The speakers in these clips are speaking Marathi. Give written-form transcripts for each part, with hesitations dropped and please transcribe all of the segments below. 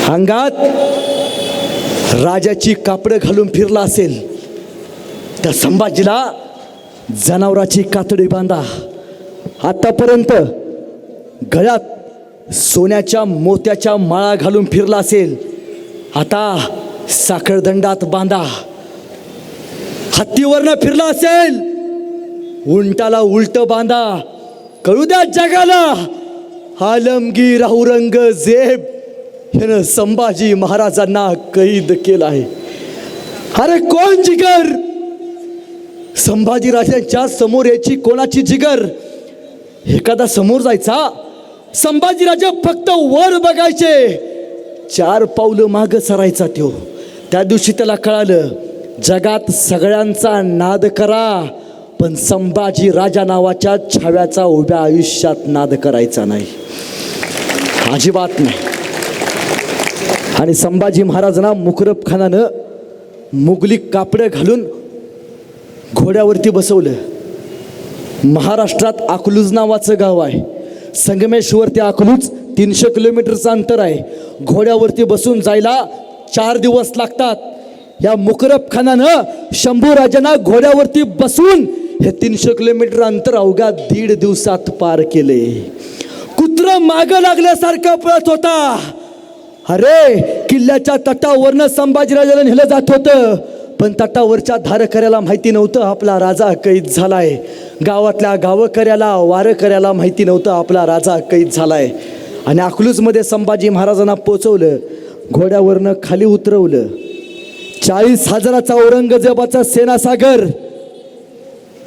अंगात राजाची कापडं घालून फिरला असेल त्या संभाजीला जनावराची कातडी बांधा. आतापर्यंत गळ्यात सोन्याच्या मोत्याच्या माळा घालून फिरला असेल, आता साखळदंडात बांधा. हत्तीवरनं फिरला असेल, उंटाला उलट बांधा. कळू द्या जगाला, आलमगीर औरंगजेब यानं संभाजी महाराजांना कैद केला आहे. अरे कोण जिगर? संभाजीराजांच्या समोर यायची कोणाची जिगर? एखादा समोर जायचा, संभाजीराजा फक्त वर बघायचे, 4 पावलं माग सरायचा त्यो. त्या दिवशी त्याला कळालं, जगात सगळ्यांचा नाद करा पण संभाजी राजा नावाच्या छाव्याचा उभ्या आयुष्यात नाद करायचा नाही, अजिबात नाही. आणि संभाजी महाराजांना मुकरब खानानं मुघली कापडं घालून घोड्यावरती बसवलं. महाराष्ट्रात अकलूज नावाचं गाव आहे, संगमेश्वर ते अकलूज 300 किलोमीटरचं अंतर आहे. घोड्यावरती बसून जायला 4 दिवस लागतात. या मुकरब खानानं शंभू राजांना घोड्यावरती बसून हे 300 किलोमीटर अंतर अवघ्या 1.5 दिवसात पार केले. कुत्र मागं लागल्यासारखं पळत होता. अरे किल्ल्याच्या तटावरनं संभाजीराजाला नेलं जात होतं, पण तटावरच्या धारकऱ्याला माहिती नव्हतं आपला राजा कैद झालाय. गावातल्या गावकऱ्याला वारकऱ्याला माहिती नव्हतं आपला राजा कैद झालाय. आणि अकलूजमध्ये संभाजी महाराजांना पोचवलं, घोड्यावरनं खाली उतरवलं. 40,000चा औरंगजेबाचा सेनासागर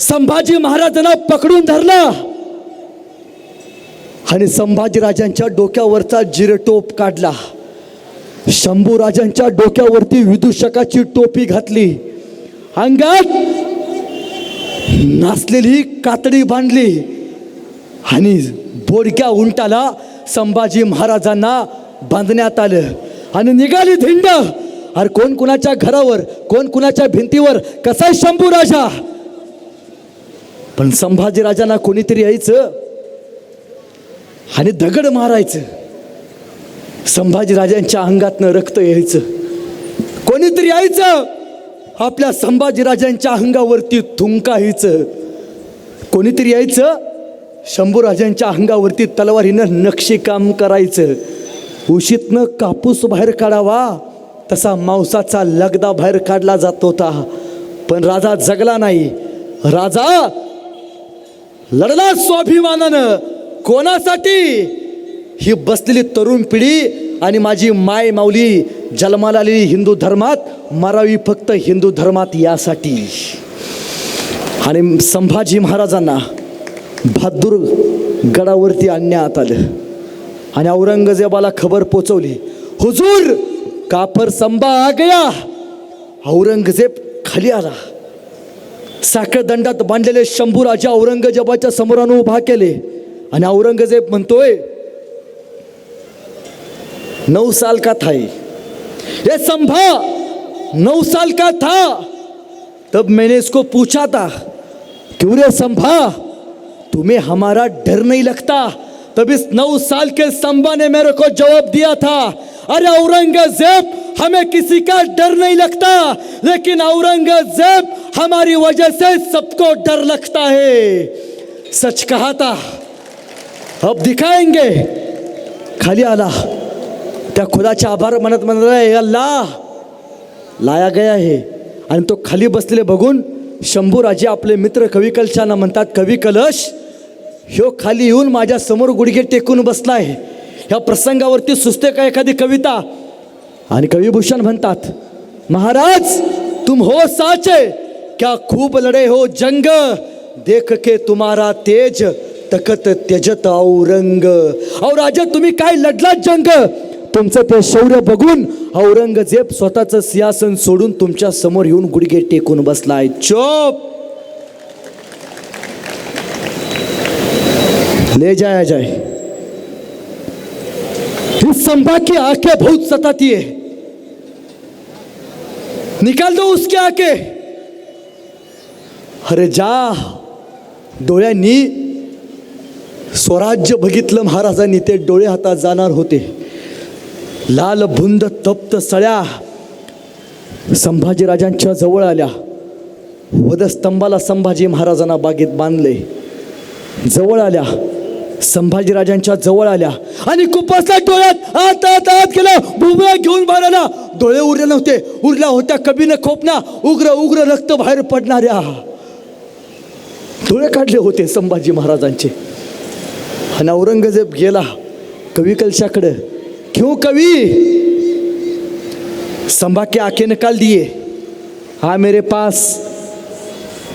संभाजी महाराजांना पकडून धरला आणि संभाजीराजांच्या डोक्यावरचा जिरटोप काढला. शंभू राजांच्या डोक्यावरती विदूषकाची टोपी घातली, अंगात नाचलेली कातडी बांधली आणि बोडक्या उंटाला संभाजी महाराजांना बांधण्यात आलं आणि निघाली धिंड. अरे कोण कुणाच्या घरावर, कोण कुणाच्या भिंतीवर, कसा आहे शंभू राजा? पण संभाजी राजांना कोणीतरी यायचं आणि दगड मारायचं. संभाजी राजांच्या अंगातनं रक्त यायचं. कोणीतरी यायचं आपल्या संभाजी राजांच्या अंगावरती थुंकायचं. कोणीतरी यायचं शंभू राजांच्या अंगावरती तलवारीनं नक्षीकाम करायचं. उशीतनं कापूस बाहेर काढावा तसा मांसाचा लगदा बाहेर काढला जात होता, पण राजा जगला नाही. राजा लढला स्वाभिमानानं. कोणासाठी? ही बसलेली तरुण पिढी आणि माझी माय माऊली जन्माला आलेली हिंदू धर्मात, मरावी फक्त हिंदू धर्मात यासाठी. आणि संभाजी महाराजांना बहादूर गडावरती आणण्यात आलं आणि औरंगजेबाला खबर पोचवली, हुजूर काफर संभा आ गया. औरंगजेब खाली आला. साखळदंडात बांधलेले शंभू राजा औरंगजेबाच्या समोरानं उभा केले आणि औरंगजेब म्हणतोय, 9 साल का था ये संभा, 9 साल का था. तब मैंने इसको पूछा था, क्यों रे संभा, तुम्हें हमारा डर नहीं लगता? तब इस 9 साल के संभा ने मेरे को जवाब दिया था, अरे औरंगजेब हमें किसी का डर नहीं लगता, लेकिन औरंगजेब हमारी वजह से सबको डर लगता है. सच कहा था, अब दिखाएंगे. खाली आला, त्या खुदाचे आभार म्हणत म्हणाला, अल्लाह लाया गया है. आणि तो खाली बसलेले बघून शंभूराजे आपले मित्र कवी कलशांना म्हणतात, कवी कलश ह्यो खाली येऊन माझ्या समोर गुडघे टेकून बसलाय, ह्या प्रसंगावरती सुचते का एखादी कविता? आणि कविभूषण म्हणतात, महाराज तुम हो साचे क्या खूब लढे हो जंग, देख के तुम्हारा तेज तखत त्यजत औरंग. और राजा तुम्ही काय लढला जंग, तुमचं ते शौर्य बघून औरंगजेब स्वतःचं सिंहासन सोडून तुमच्या समोर येऊन गुडघे टेकून बसलाय. चुप, ले जाया जाए. इस संभा की आंखें बहुत सताती है, निकाल दो उसकी आंखें. अरे जा. डोळ्यांनी स्वराज्य बघितलं महाराजांनी, ते डोळे हातात जाणार होते. लाल भुंद तप्त सळ्या संभाजीराजांच्या जवळ आल्या. वधस्तंभाला संभाजी महाराजांना बागेत बांधले. जवळ आल्या, संभाजीराजांच्या जवळ आल्या आणि कुपासला डोळ्यात आत आत आत केला. भुवया घेऊन बाहेर आला. डोळे उरले नव्हते, उरल्या होत्या कबीने खोपना उग्र उग्र रक्त बाहेर पडणाऱ्या. डोळे काढले होते संभाजी महाराजांचे. आणि औरंगजेब गेला कवी कलशाकडे. क्यों कवी, संभा के आंखें निकाल दिए, हाँ मेरे पास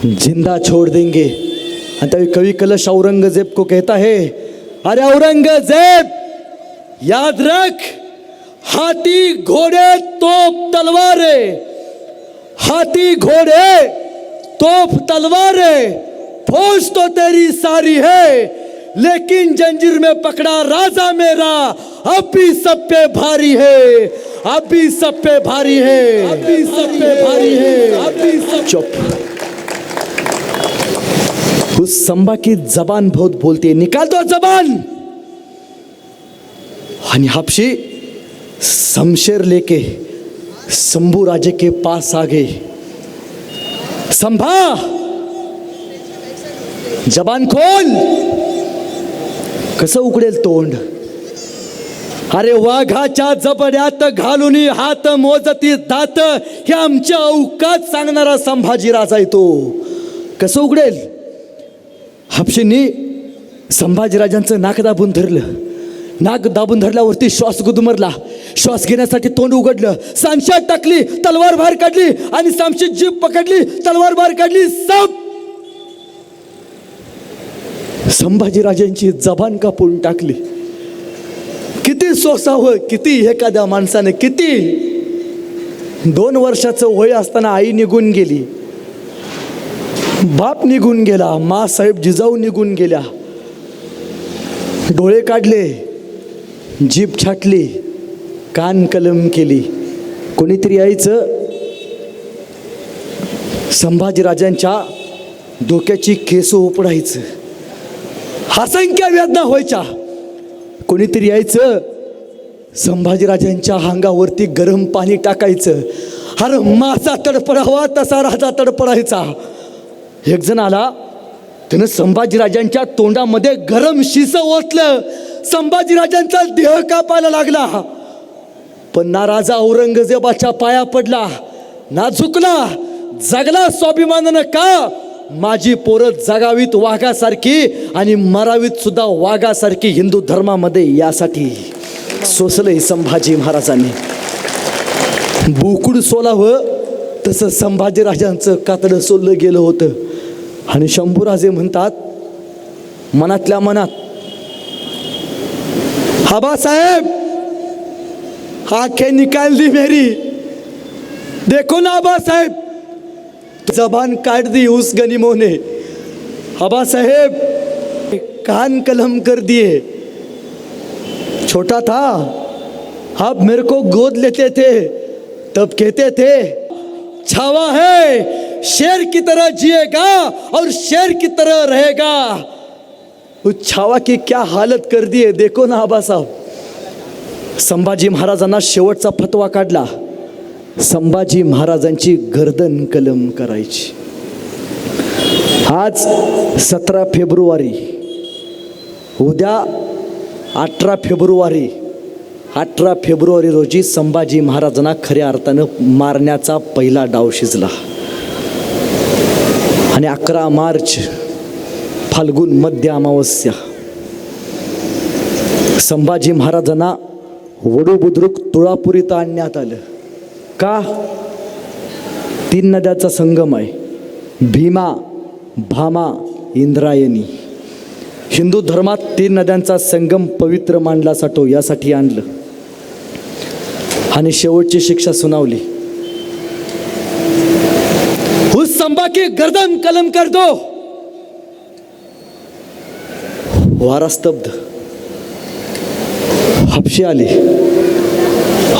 जिंदा छोड़ देंगे. आणि तभी कवि कलश औरंगजेब को कहता है, अरे औरंगजेब याद रख, हाथी घोड़े तोप तलवारें, हाथी घोड़े तोप तलवारें, फौज तो तेरी सारी है, लेकिन जंजीर में पकड़ा राजा मेरा अब भी सब पे भारी है, अब भी सब पे भारी है, अब भी सब पे भारी है, अब भी सब. चुप. उस संभा की जबान बहुत बोलती है, निकाल दो जबान. आणि हापशी शमशेर लेके शंभू राजे के पास आ गए. संभा जबान खोल. कसं उघडेल तोंड. अरे वाघाच्या जबड्यात घालून हात मोजती दात, हे आमच्या औकात सांगणारा संभाजी राजा आहे तो. कसं उघडेल. हापशींनी संभाजीराजांचं नाक दाबून धरलं. नाक दाबून धरल्यावरती श्वास गुदमरला. श्वास घेण्यासाठी तोंड उघडलं. सांशात टाकली, तलवार बाहेर काढली आणि सामशी जीभ पकडली, तलवार बाहेर काढली. संभाजीराजांची जबान कापून टाकली. किती सोसावं, किती एखाद्या माणसाने, किती. 2 वर्षाचं वय असताना आई निघून गेली, बाप निघून गेला, मासाहेब जिजाऊ निघून गेल्या. डोळे काढले, जीभ छाटली, कान कलम केली. कोणीतरी यायचं, संभाजीराजांच्या डोक्याची केस उपडायचं. असंख्य वेदना व्हायच्या. कोणीतरी यायचं, संभाजीराजांच्या अंगावरती गरम पाणी टाकायचं. अरे मासा तडपडावा तसा राजा तडपडायचा. एक जण आला, त्यानं संभाजीराजांच्या तोंडामध्ये गरम शिसं ओतलं. संभाजीराजांचा देह कापायला लागला. पण ना राजा औरंगजेबाच्या पाया पडला, ना झुकला. जगला स्वाभिमानानं. का? माझी पोरं जगावीत वाघासारखी आणि मरावीत सुद्धा वाघासारखी हिंदू धर्मामध्ये, यासाठी सोसलंय संभाजी महाराजांनी. बुकुड सोलावं तसं संभाजीराजांचं कातडं सोललं गेलं होतं. आणि शंभूराजे म्हणतात मनातल्या मनात, आबासाहेब आंखें निकाल दी मेरी, देखो ना आबासाहेब, जबान काट दी उस गनीमों ने. आबासाहेब कान कलम कर दिए. छोटा था, आप मेरे को गोद लेते थे, तब कहते थे छावा है, शेर की तरह जिएगा और शेर की तरह रहेगा. उस छावा की क्या हालत कर दी है, देखो ना आबासाहेब. संभाजी महाराजांना शेवटचा फतवा काढला. संभाजी महाराजांची गर्दन कलम करायची. आज 17 फेब्रुवारी, उद्या 18 फेब्रुवारी. 18 फेब्रुवारी रोजी संभाजी महाराजांना खऱ्या अर्थानं मारण्याचा पहिला डाव शिजला. आणि 11 मार्च फाल्गुन मध्य अमावस्या, संभाजी महाराजांना वडू बुद्रुक तुळापुरीत आणण्यात आलं. का? 3 नद्याचा संगम आहे, भीमा, भामा, इंद्रायणी. हिंदू धर्मात 3 नद्यांचा संगम पवित्र मानला जातो, यासाठी आणलं. आणि शेवटची शिक्षा सुनावली. उस संभा की गर्दन कलम कर दो. वारा स्तब्ध. हापशी आली.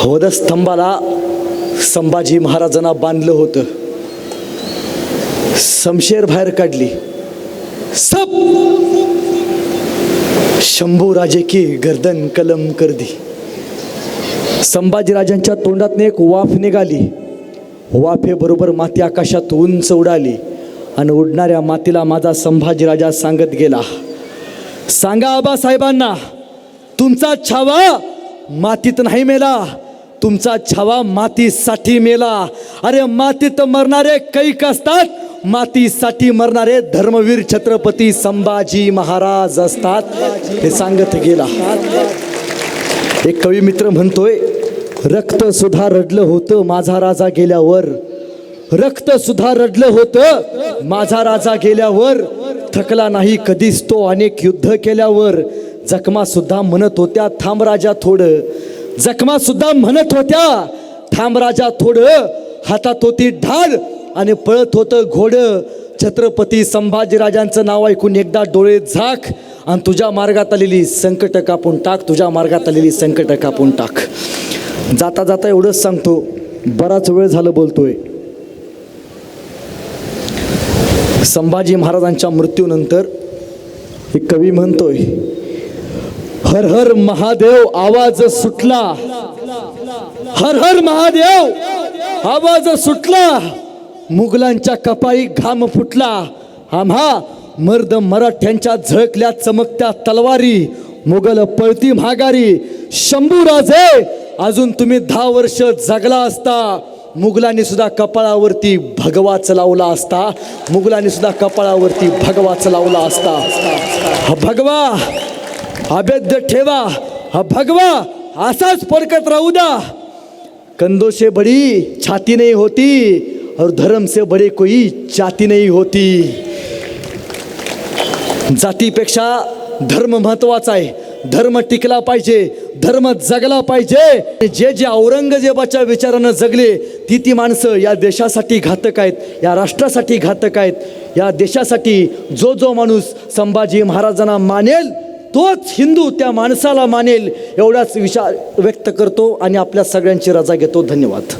वधस्तंभाला संभाजी महाराजांना बांधलं होतं. शमशेर बाहेर काढली. सब शंभू राजे की गर्दन कलम कर दी. संभाजीराजांच्या तोंडातून एक वाफ निघाली. वाफेबरोबर माती आकाशात उंच उडाली आणि उडणाऱ्या मातीला माझा संभाजीराजा सांगत गेला, सांगा आबासाहेबांना, तुमचा छावा मातीत नाही मेला, तुमचा छावा मातीसाठी मेला. अरे मातीत मरणारे कैक असतात, मातीसाठी मरणारे धर्मवीर छत्रपती संभाजी महाराज असतात, हे सांगत गेला. एक कवी मित्र म्हणतोय, रक्त सुद्धा रडलं होतं माझा राजा गेल्यावर, रक्त सुद्धा रडलं होतं माझा राजा गेल्यावर, थकला नाही कधीच तो अनेक युद्ध केल्यावर. जखमा सुद्धा म्हणत होत्या थांब राजा थोडं, जखमा सुद्धा म्हणत होत्या थांब राजा थोडं, हातात होती ढाल आणि पळत होतं घोडं. छत्रपती संभाजीराजांचं नाव ऐकून एकदा डोळे झाक आणि तुझ्या मार्गात आलेली संकट कापून टाक, तुझ्या मार्गात आलेली संकट कापून टाक. जाता जाता एवढंच सांगतो, बराच वेळ झालं बोलतोय. संभाजी महाराजांच्या मृत्यूनंतर एक कवी म्हणतोय, हर हर महादेव आवाज सुटला, हर हर महादेव आवाज सुटला, मुघलांच्या कपाळी घाम फुटला, आम्हा मर्द मराठ्यांच्या झळकल्या चमकत्या तलवारी, मुघल पळती माघारी. शंभूराजे अजून तुम्ही 10 वर्ष जगला असता, मुघलांनी सुद्धा कपाळावरती भगवाच लावला असता, मुघलांनी सुद्धा कपाळावरती भगवाच लावला असता. हा भगवा अभेद्य ठेवा, हा भगवा असाच फडकत राहू द्या. कंधों से बड़ी छाती नहीं होती और धर्म से बड़े कोई जाती नहीं होती. जातीपेक्षा धर्म महत्वाचा आहे, धर्म टिकला पाहिजे, धर्म जगला पाहिजे. जे जे औरंगजेबाच्या विचारानं जगले ती माणसं या देशासाठी घातक आहेत, या राष्ट्रासाठी घातक आहेत. या देशासाठी जो माणूस संभाजी महाराजांना मानेल तोच हिंदू त्या माणसाला मानेल, एवढाच विचार व्यक्त करतो आणि आपल्या सगळ्यांची रजा घेतो. धन्यवाद.